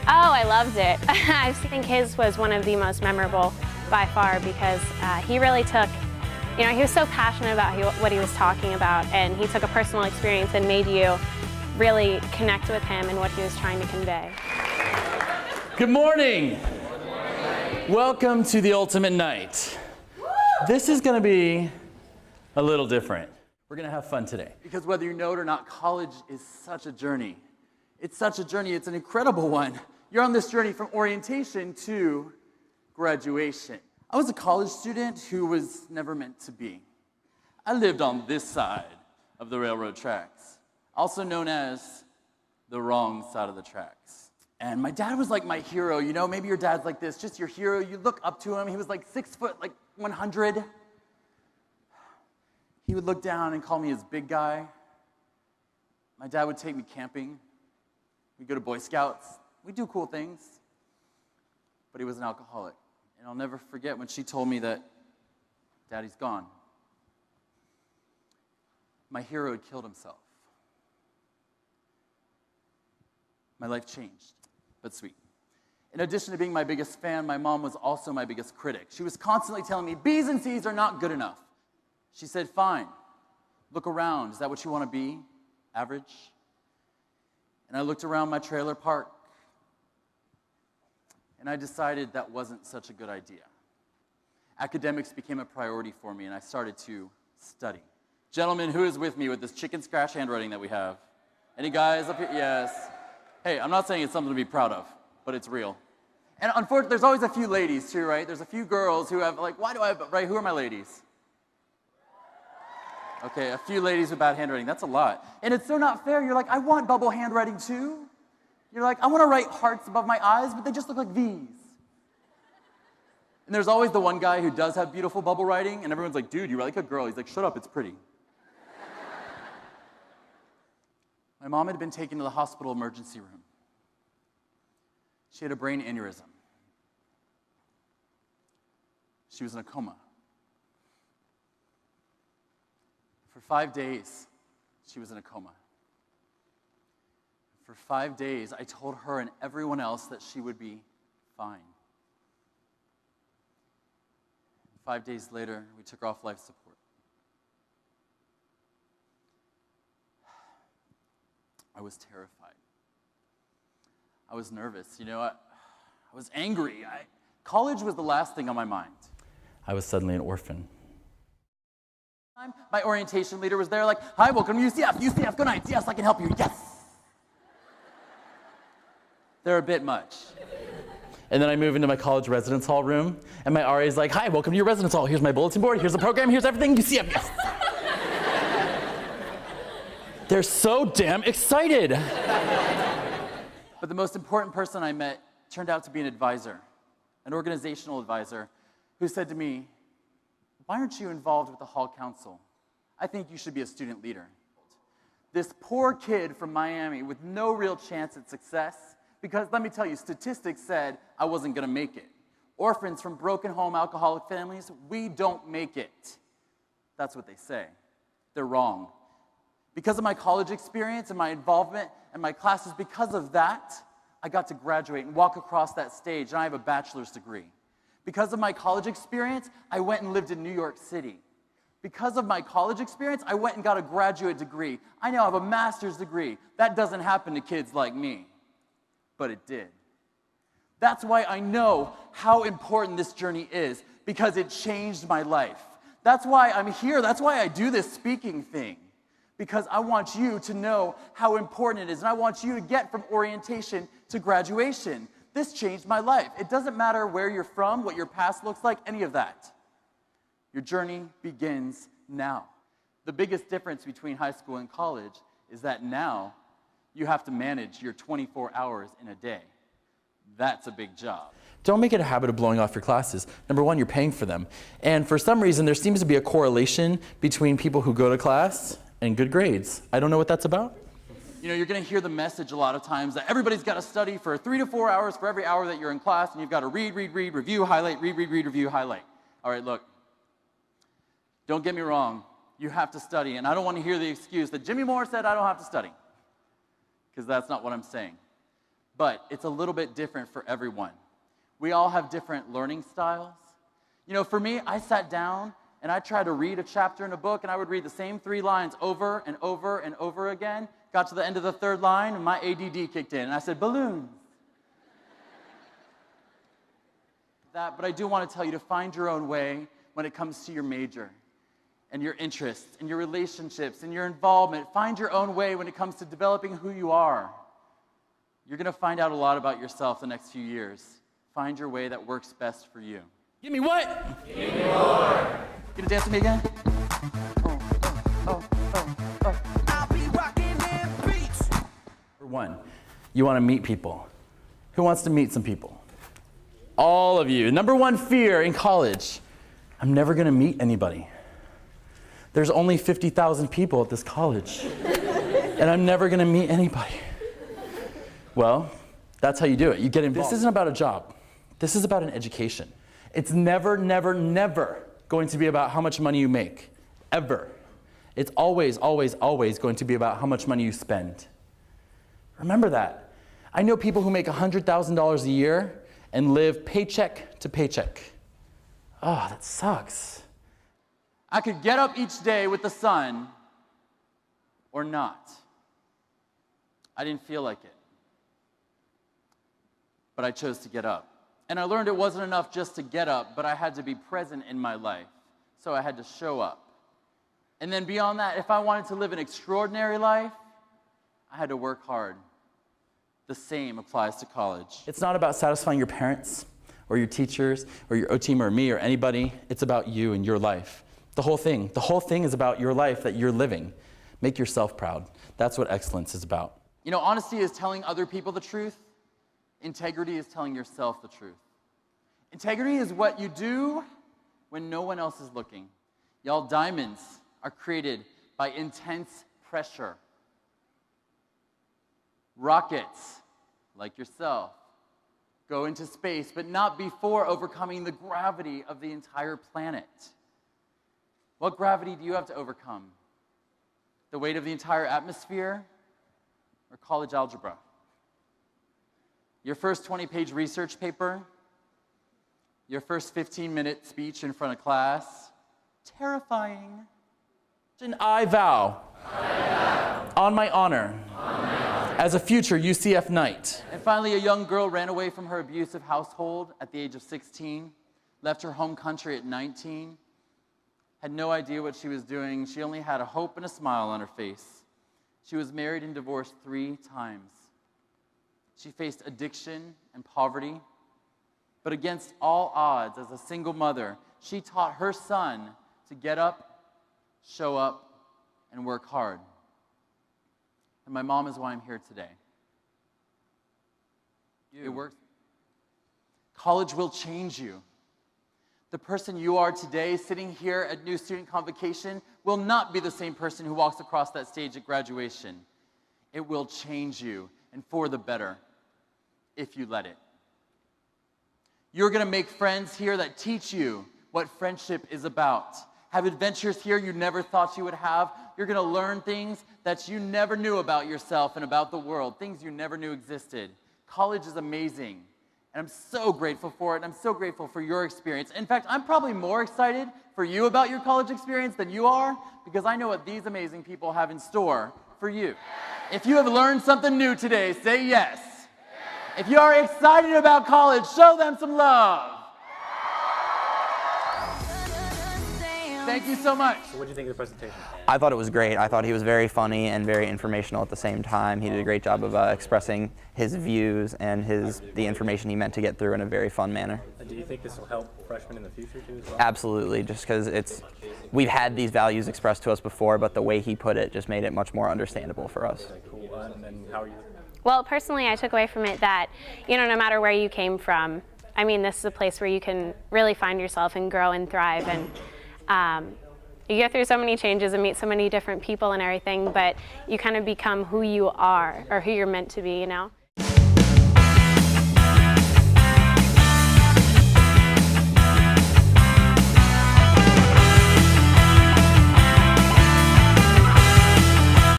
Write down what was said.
Oh, I loved it. I think his was one of the most memorable by far because he really took, he was so passionate about what he was talking about, and he took a personal experience and made you really connect with him and what he was trying to convey. Good morning. Welcome to the ultimate night. This is going to be a little different. We're going to have fun today. Because whether you know it or not, college is such a journey. It's such a journey. It's an incredible one. You're on this journey from orientation to graduation. I was a college student who was never meant to be. I lived on this side of the railroad tracks, also known as the wrong side of the tracks. And my dad was like my hero. You know, maybe your dad's like this, just your hero. You look up to him. He was like 6 foot, like 100. He would look down and call me his big guy. My dad would take me camping. We'd go to Boy Scouts. We'd do cool things. But he was an alcoholic. And I'll never forget when she told me that Daddy's gone. My hero had killed himself. My life changed, but sweet. In addition to being my biggest fan, my mom was also my biggest critic. She was constantly telling me, B's and C's are not good enough. She said, fine, look around. Is that what you want to be? Average? And I looked around my trailer park, and I decided that wasn't such a good idea. Academics became a priority for me, and I started to study. Gentlemen, who is with me with this chicken scratch handwriting that we have? Any guys up here? Yes. Hey, I'm not saying it's something to be proud of, but it's real. And unfortunately, there's always a few ladies too, right? There's a few girls who have, like, why do I have, right? Who are my ladies? Okay, a few ladies with bad handwriting. That's a lot. And it's so not fair. You're like, I want bubble handwriting too. You're like, I want to write hearts above my eyes, but they just look like V's. And there's always the one guy who does have beautiful bubble writing, and everyone's like, dude, you write like a girl. He's like, shut up, it's pretty. My mom had been taken to the hospital emergency room. She had a brain aneurysm. She was in a coma. For 5 days, she was in a coma. For 5 days, I told her and everyone else that she would be fine. 5 days later, we took her off life support. I was terrified. I was nervous. You know, I was angry. College was the last thing on my mind. I was suddenly an orphan. My orientation leader was there like, hi, welcome to UCF. UCF, good night. Yes, I can help you. Yes. They're a bit much. And then I move into my college residence hall room, and my RA is like, hi, welcome to your residence hall. Here's my bulletin board. Here's the program. Here's everything. UCF, yes. They're so damn excited. But the most important person I met turned out to be an advisor, an organizational advisor, who said to me, why aren't you involved with the hall council? I think you should be a student leader. This poor kid from Miami with no real chance at success, because let me tell you, statistics said I wasn't gonna make it. Orphans from broken home alcoholic families, we don't make it. That's what they say. They're wrong. Because of my college experience and my involvement and my classes, because of that, I got to graduate and walk across that stage, and I have a bachelor's degree. Because of my college experience, I went and lived in New York City. Because of my college experience, I went and got a graduate degree. I now have a master's degree. That doesn't happen to kids like me, but it did. That's why I know how important this journey is, because it changed my life. That's why I'm here. That's why I do this speaking thing, because I want you to know how important it is, and I want you to get from orientation to graduation. This changed my life. It doesn't matter where you're from, what your past looks like, any of that. Your journey begins now. The biggest difference between high school and college is that now you have to manage your 24 hours in a day. That's a big job. Don't make it a habit of blowing off your classes. Number one, you're paying for them. And for some reason, there seems to be a correlation between people who go to class and good grades. I don't know what that's about. You know, you're going to hear the message a lot of times that everybody's got to study for 3 to 4 hours for every hour that you're in class, and you've got to read, review, highlight, read, review, highlight. All right, look, don't get me wrong. You have to study, and I don't want to hear the excuse that Jimmy Moore said I don't have to study, because that's not what I'm saying. but it's a little bit different for everyone. We all have different learning styles. You know, for me, I sat down and I tried to read a chapter in a book, and I would read the same 3 lines over and over and over again. Got to the end of the 3rd line, and my ADD kicked in, and I said, balloons. But I do want to tell you to find your own way when it comes to your major and your interests and your relationships and your involvement. Find your own way when it comes to developing who you are. You're going to find out a lot about yourself the next few years. Find your way that works best for you. Give me what? Give me more. You gonna dance with me again? I'll be rocking them beats. For one, you want to meet people. Who wants to meet some people? All of you. Number 1 fear in college. I'm never gonna meet anybody. There's only 50,000 people at this college, and I'm never gonna meet anybody. Well, that's how you do it. You get involved. This isn't about a job. This is about an education. It's never, never, never going to be about how much money you make, ever. It's always, always, always going to be about how much money you spend. Remember that. I know people who make $100,000 a year and live paycheck to paycheck. Oh, that sucks. I could get up each day with the sun or not. I didn't feel like it. But I chose to get up. And I learned it wasn't enough just to get up, but I had to be present in my life. So I had to show up. And then beyond that, if I wanted to live an extraordinary life, I had to work hard. The same applies to college. It's not about satisfying your parents or your teachers or your O team or me or anybody. It's about you and your life. The whole thing. The whole thing is about your life that you're living. Make yourself proud. That's what excellence is about. You know, honesty is telling other people the truth. Integrity is telling yourself the truth. Integrity is what you do when no one else is looking. Y'all, diamonds are created by intense pressure. Rockets, like yourself, go into space, but not before overcoming the gravity of the entire planet. What gravity do you have to overcome? The weight of the entire atmosphere or college algebra? Your first 20-page research paper? Your first 15-minute speech in front of class? Terrifying. And I vow, on my honor, as a future UCF Knight. And finally, a young girl ran away from her abusive household at the age of 16, left her home country at 19, had no idea what she was doing. She only had a hope and a smile on her face. She was married and divorced 3 times. She faced addiction and poverty. But against all odds, as a single mother, she taught her son to get up, show up, and work hard. And my mom is why I'm here today. It works. College will change you. The person you are today, sitting here at New Student Convocation, will not be the same person who walks across that stage at graduation. It will change you, and for the better, if you let it. You're going to make friends here that teach you what friendship is about. Have adventures here you never thought you would have. You're going to learn things that you never knew about yourself and about the world, things you never knew existed. College is amazing, and I'm so grateful for it, and I'm so grateful for your experience. In fact, I'm probably more excited for you about your college experience than you are, because I know what these amazing people have in store for you. If you have learned something new today, say yes. If you are excited about college, show them some love. Thank you so much. So what do you think of the presentation? I thought it was great. I thought he was very funny and very informational at the same time. He did a great job of expressing his views and the information he meant to get through in a very fun manner. Do you think this will help freshmen in the future too as well? Absolutely, just because we've had these values expressed to us before, but the way he put it just made it much more understandable for us. Okay, cool. And then how are you? Well, personally, I took away from it that, no matter where you came from, this is a place where you can really find yourself and grow and thrive. And you go through so many changes and meet so many different people and everything, but you kind of become who you are or who you're meant to be,